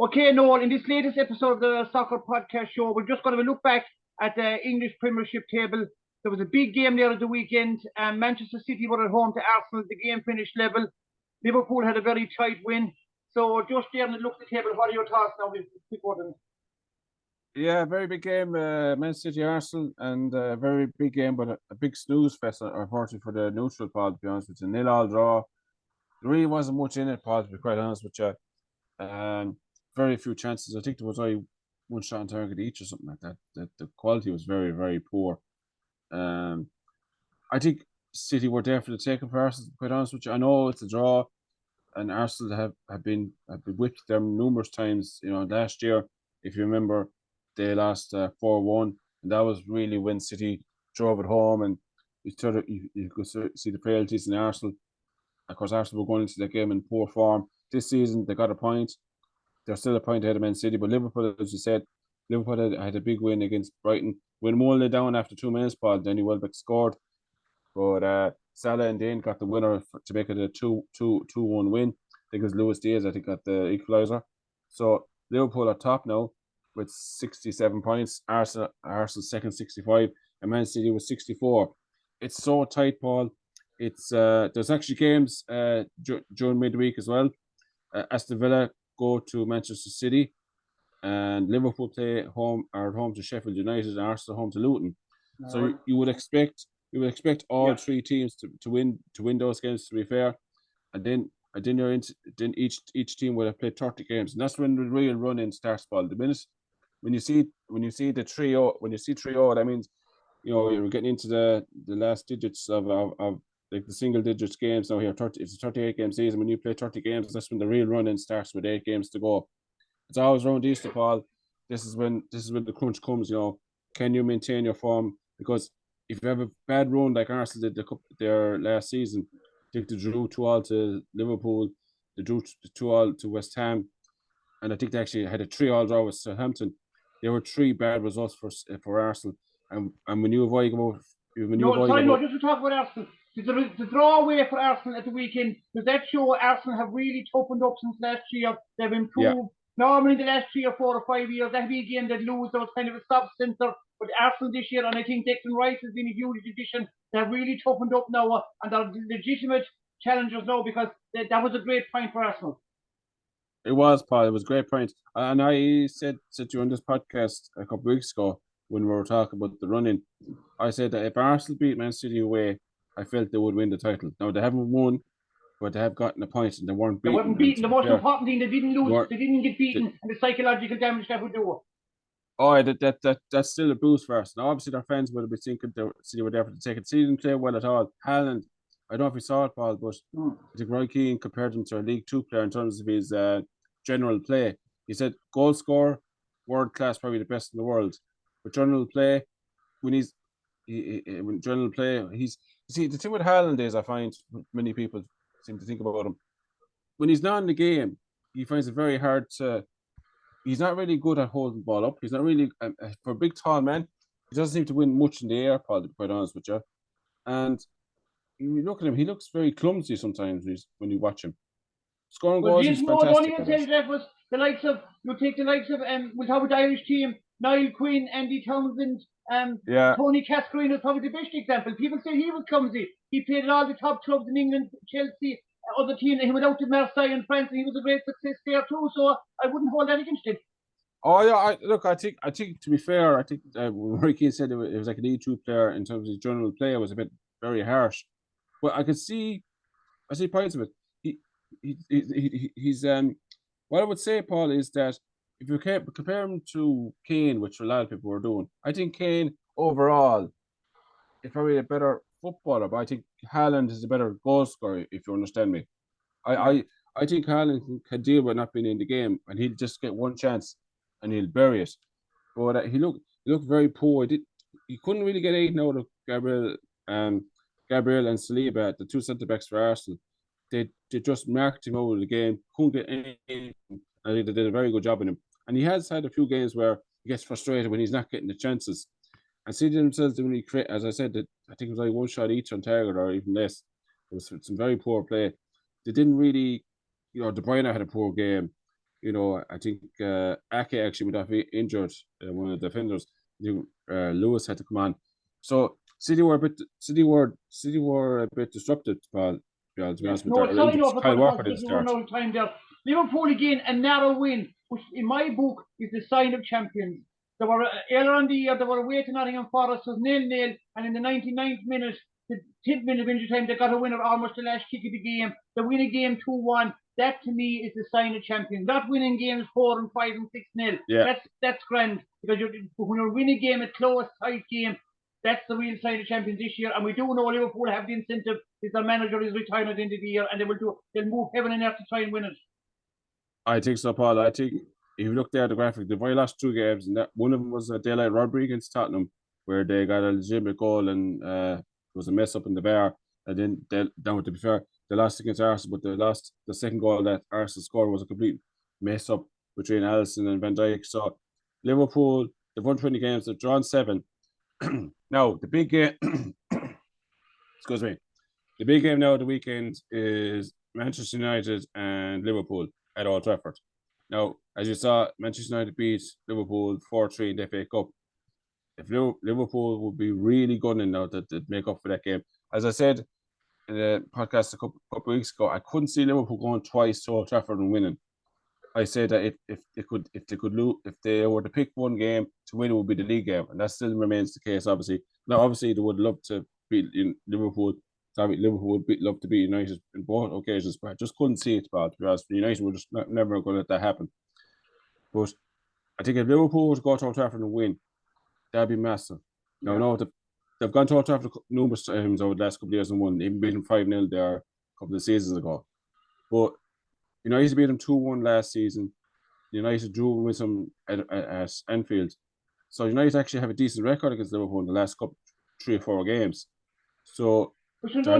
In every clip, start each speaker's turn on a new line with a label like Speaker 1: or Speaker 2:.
Speaker 1: Okay, Noel, in this latest episode of the Soccer Podcast Show, we're just going to look back at the English Premiership table. There was a big game there at the weekend. Manchester City were at home to Arsenal. The game finished level. Liverpool had a very tight win. So just there and look at the table. What are your thoughts now?
Speaker 2: Yeah, very big game, Man City Arsenal, and a very big game, but a big snooze fest, unfortunately, for the neutral pod, to be honest with you. 0-0 draw. There really wasn't much in it, Paul, to be quite honest with you. Very few chances. I think there was only one shot on target each or something like that. The quality was very, very poor. I think City were there for the taking for Arsenal, to be quite honest with you. I know it's a draw, and Arsenal have been whipped them numerous times. You know, last year, if you remember, they lost 4-1, and that was really when City drove it home, and you could see the frailties in Arsenal. Of course, Arsenal were going into that game in poor form. This season, they got a point. They're still a point ahead of Man City, but Liverpool, as you said, Liverpool had a big win against Brighton. When 1-0 down after 2 minutes, Paul, Danny Welbeck scored, but Salah and Dane got the winner to make it a 2-1 win. Because Luis Diaz, I think, got the equaliser. So Liverpool are top now with 67 points. Arsenal second, 65, and Man City with 64. It's so tight, Paul. It's there's actually games during midweek as well. Aston Villa go to Manchester City, and Liverpool play home to Sheffield United, and Arsenal home to Luton. No. So you would expect all three teams to win those games, to be fair, and then each team will have played 30 games, and that's when the real run-in starts, Paul. The minute when you see the trio, when you see 3-0, that means you're getting into the last digits of like the single digits games now here. It's a 38 game season. When you play 30 games, that's when the real run-in starts with 8 games to go. It's always around Easter, Paul. This is when the crunch comes. Can you maintain your form? Because if you have a bad run like Arsenal did their last season, I think they drew 2-2 to Liverpool, they drew 2-2 to West Ham, and I think they actually had a 3-3 draw with Southampton. There were 3 bad results for Arsenal, and when you avoid
Speaker 1: just to talk about Arsenal. The draw away for Arsenal at the weekend, does that show Arsenal have really toughened up since last year? They've improved. Yeah. Normally in the last 3 or 4 or 5 years, that'd be a game they'd lose. There was kind of a stop center. But Arsenal this year, and I think Declan Rice has been a huge addition. They've really toughened up now, and they're legitimate challengers now, because that was a great point for Arsenal.
Speaker 2: It was, Paul. It was a great point. And I said to you on this podcast a couple of weeks ago when we were talking about the running, I said that if Arsenal beat Man City away, I felt they would win the title. Now, they haven't won, but they have gotten a point, and they weren't beaten.
Speaker 1: They weren't beaten. The most important thing, they didn't lose. They didn't get beaten, and the psychological damage that would do.
Speaker 2: Oh, that's still a boost for us. Now, obviously, their fans would have been thinking City were there for the ticket. City didn't play well at all. Haaland, I don't know if you saw it, Paul, but I think Roy Keane compared him to a League 2 player in terms of his general play. He said goal scorer, world class, probably the best in the world. But general play, when general play, you see, the thing with Haaland is, I find many people seem to think about him. When he's not in the game, he finds it very hard to. He's not really good at holding the ball up. He's not really for a big tall man. He doesn't seem to win much in the air, Paul, to be quite honest with you. And you look at him; he looks very clumsy sometimes when you watch him. Scoring goals is fantastic.
Speaker 1: That was the likes of we'll talk about the Irish team. Niall Quinn, Andy Townsend, Tony Cascarino is probably the best example. People say he was clumsy. He played at all the top clubs in England, Chelsea, other teams. He went out to Marseille in France, and he was a great success there too. So I wouldn't hold that against him.
Speaker 2: Oh yeah, I think to be fair, I think Roy Keane said it was like an E2 player in terms of his general play. It was a bit very harsh, but I see points of it. He's what I would say, Paul, is that if you compare him to Kane, which a lot of people were doing, I think Kane overall is probably a better footballer, but I think Haaland is a better goal scorer, if you understand me. I think Haaland can deal with not being in the game, and he'll just get one chance and he'll bury it. But he looked very poor. He couldn't really get anything out of Gabriel and Saliba, the 2 centre backs for Arsenal. They just marked him out of the game, couldn't get anything. I think they did a very good job on him. And he has had a few games where he gets frustrated when he's not getting the chances. And City themselves didn't really create, as I said, I think it was like one shot each on target or even less. It was some very poor play. They didn't really, De Bruyne had a poor game. I think Ake actually went off injured, one of the defenders. Lewis had to come on. So City were a bit disrupted, Paul. To be honest with
Speaker 1: No, sorry, no,
Speaker 2: Kyle Walker
Speaker 1: because
Speaker 2: didn't
Speaker 1: we run
Speaker 2: start.
Speaker 1: out of time there. Liverpool again, a narrow win, which in my book is the sign of champions. They were earlier in the year, they were away to Nottingham Forest, was 0-0, and in the 99th minute, the 10th minute of injury time, they got a winner almost the last kick of the game. They win a game 2-1. That to me is the sign of champions. Not winning games 4 and 5 and 6-0.
Speaker 2: Yeah.
Speaker 1: That's grand, because when you win a game, a close, tight game, that's the real sign of champions this year. And we do know Liverpool have the incentive if their manager is retired at the end of the year, and they'll move heaven and earth to try and win it.
Speaker 2: I think so, Paul. I think if you look there at the graphic, the very last 2 games, and that one of them was a daylight robbery against Tottenham, where they got a legitimate goal and there was a mess up in the bar. And then down to be fair, they lost against Arsenal, but the second goal that Arsenal scored was a complete mess up between Alisson and Van Dijk. So Liverpool, they've won 20 games, they've drawn 7. Now the big game, excuse me, the big game now at the weekend is Manchester United and Liverpool at Old Trafford. Now, as you saw, Manchester United beat Liverpool 4-3 in the FA Cup. If Liverpool would be really gunning now to make up for that game. As I said in the podcast a couple of weeks ago, I couldn't see Liverpool going twice to Old Trafford and winning. I said that if they were to pick one game to win, it would be the league game, and that still remains the case. Obviously, now obviously they would love to beat Liverpool. Liverpool would love to beat United in both occasions, but I just couldn't see it. But to be honest, United were just never going to let that happen. But I think if Liverpool were to go to Old Trafford and win, that'd be massive. Now, no, they've gone to Old Trafford numerous times over the last couple of years and won, even beating 5-0 there a couple of seasons ago. But United beat them 2-1 last season. United drew with them at Anfield. So United actually have a decent record against Liverpool in the last 3 or 4 games. So
Speaker 1: Manchester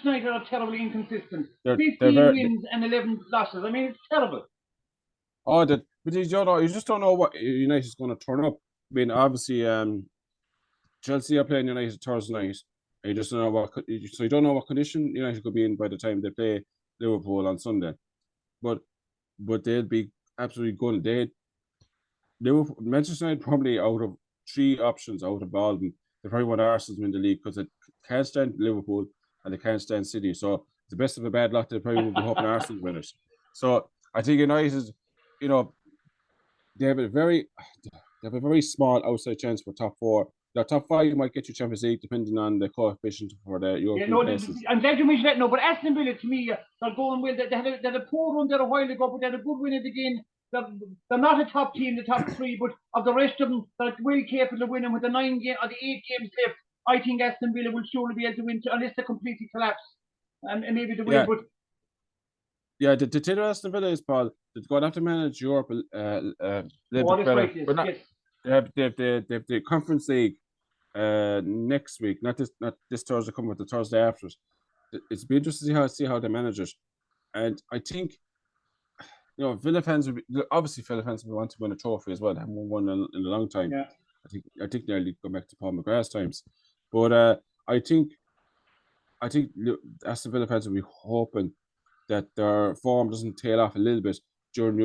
Speaker 1: United are terribly inconsistent. 15 wins and 11 losses. I mean, it's terrible.
Speaker 2: But you just don't know what United's going to turn up. I mean, obviously, Chelsea are playing United Thursday night. And you just don't know so you don't know what condition United could be in by the time they play Liverpool on Sunday. But they'll be absolutely good. Manchester United probably out of 3 options out of all of them, they probably want Arsenal to win the league because they can't stand Liverpool and they can't stand City. So the best of a bad lot, they probably will be hoping Arsenal win it. So I think United, they have a very small outside chance for top 4. The top 5 might get you Champions League depending on the coefficient for the European places.
Speaker 1: I'm glad you mentioned that. No, but Aston Villa to me, they're going well. They had a poor run there a while ago, but they had a good win again. They're not a top team, the top 3, but of the rest of them, they're well capable of winning with the 8 games left. I think Aston Villa will surely be able to win unless they completely collapse, and maybe they will. But
Speaker 2: yeah, the thing with Aston Villa is, Paul, they're going to have to manage Europe a little bit better. They have the Conference League next week, not this Thursday coming, but the Thursday after it. It's be interesting to see how they manage it, and I think Villa fans obviously want to win a trophy as well. They haven't won one in a long time.
Speaker 1: Yeah.
Speaker 2: I think they'll go back to Paul McGrath's times, but I think Aston Villa fans will be hoping that their form doesn't tail off a little bit during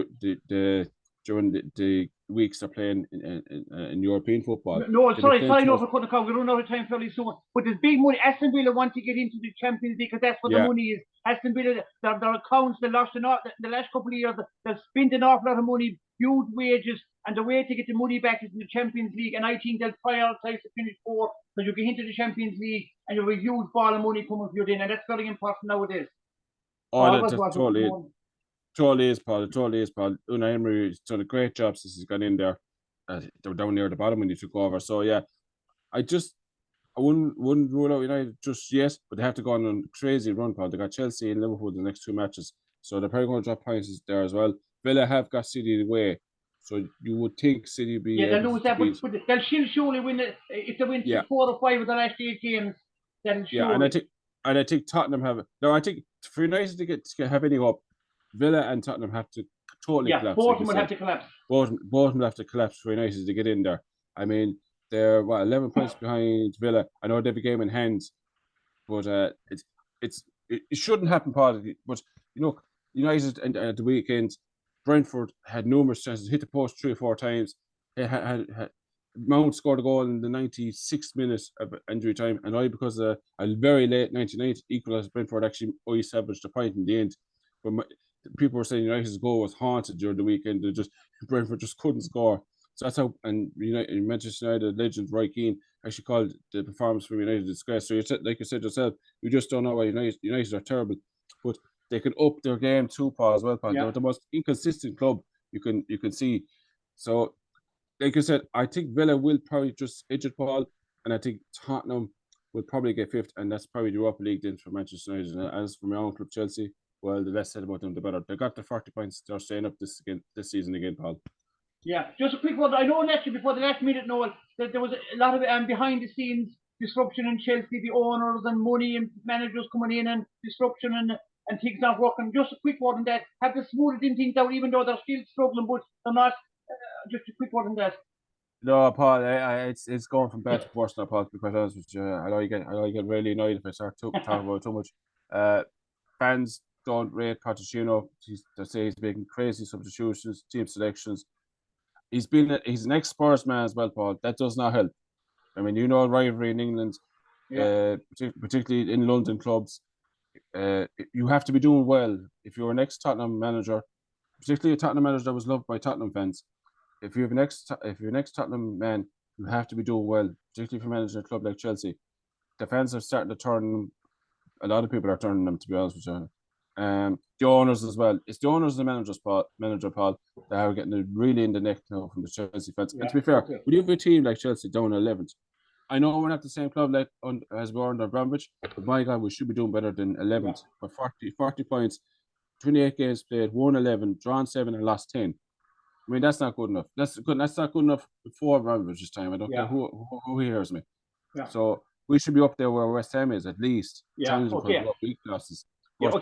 Speaker 2: the weeks they're playing in European football.
Speaker 1: No, sorry, no, for cutting across. We run out of time fairly soon. But there's big money. Aston Villa want to get into the Champions League because that's what the money is. Aston Villa, their accounts, they lost the last couple of years. They've spent an awful lot of money, huge wages, and the way to get the money back is in the Champions League. And I think they'll prioritise to finish 4th because you get into the Champions League and you have a huge ball of money coming for you then, and that's very important nowadays.
Speaker 2: Totally is, Paul. Unai Emery's done a great job since he's got in there. They were down near the bottom when he took over. So yeah, I wouldn't rule out United just yet, but they have to go on a crazy run, Paul. They got Chelsea and Liverpool the next 2 matches, so they're probably going to drop points there as well. Villa have got City away, so you would think City be
Speaker 1: they'll lose that, but they'll surely win it if they win 4 or 5 of the last 8 games. Then surely.
Speaker 2: And I think Tottenham have. No, I think for United to have any hope, Villa and Tottenham have to totally collapse.
Speaker 1: Both of them will have to collapse.
Speaker 2: Both will have to collapse for United to get in there. I mean, they're 11 points behind Villa. I know they have a game in hand, but it shouldn't happen, Paul. But United at the weekend, Brentford had numerous chances, hit the post 3 or 4 times. Mount scored a goal in the 96th minute of injury time, and I, because a very late 99th equalised, Brentford actually salvaged a point in the end. But people were saying United's goal was haunted during the weekend. Brentford just couldn't score. So that's how, and Manchester United legend Roy Keane actually called the performance from United a disgrace. So like you said yourself, you just don't know why United are terrible, but they can up their game too, Paul, as well, Paul. They're the most inconsistent club you can see. So, like you said, I think Villa will probably just edge it, Paul, and I think Tottenham will probably get 5th, and that's probably the Europa League then for Manchester United. And as for my own club, Chelsea, well, the less said about them, the better. They got the 40 points. They're staying up this season again, Paul.
Speaker 1: Yeah, just a quick word. I know actually before the last minute, Noel, that there was a lot of behind the scenes disruption in Chelsea, the owners and money and managers coming in and disruption and things not working. Just a quick word on that. Have to smooth things out, even though they're still struggling, but they're not. Just a quick word on that.
Speaker 2: No, Paul, it's going from bad to worse now, Paul, to be quite honest with you. I know you get really annoyed if I start talking about it too much. Fans don't rate Pochettino. They say he's making crazy substitutions, team selections. He's an ex-Spurs man as well, Paul. That does not help. I mean, rivalry in England, particularly in London clubs. You have to be doing well. If you're an ex-Tottenham manager, particularly a Tottenham manager that was loved by Tottenham fans, if you're an ex-Tottenham man, you have to be doing well, particularly if you're managing a club like Chelsea. The fans are starting to turn. A lot of people are turning them, to be honest with you. The owners as well. It's the owners and the manager Paul, that are getting really in the neck now from the Chelsea fans. And to be fair, when you have a team like Chelsea down 11th, I know we're not the same club as we were under Abramovich, but my God, we should be doing better than 11th. For 40 points, 28 games played, won 11, drawn 7, and lost 10. I mean, that's not good enough. That's not good enough before Abramovich's time. I don't care who hears me. Yeah. So we should be up there where West Ham is, at least. Challenging for weak losses.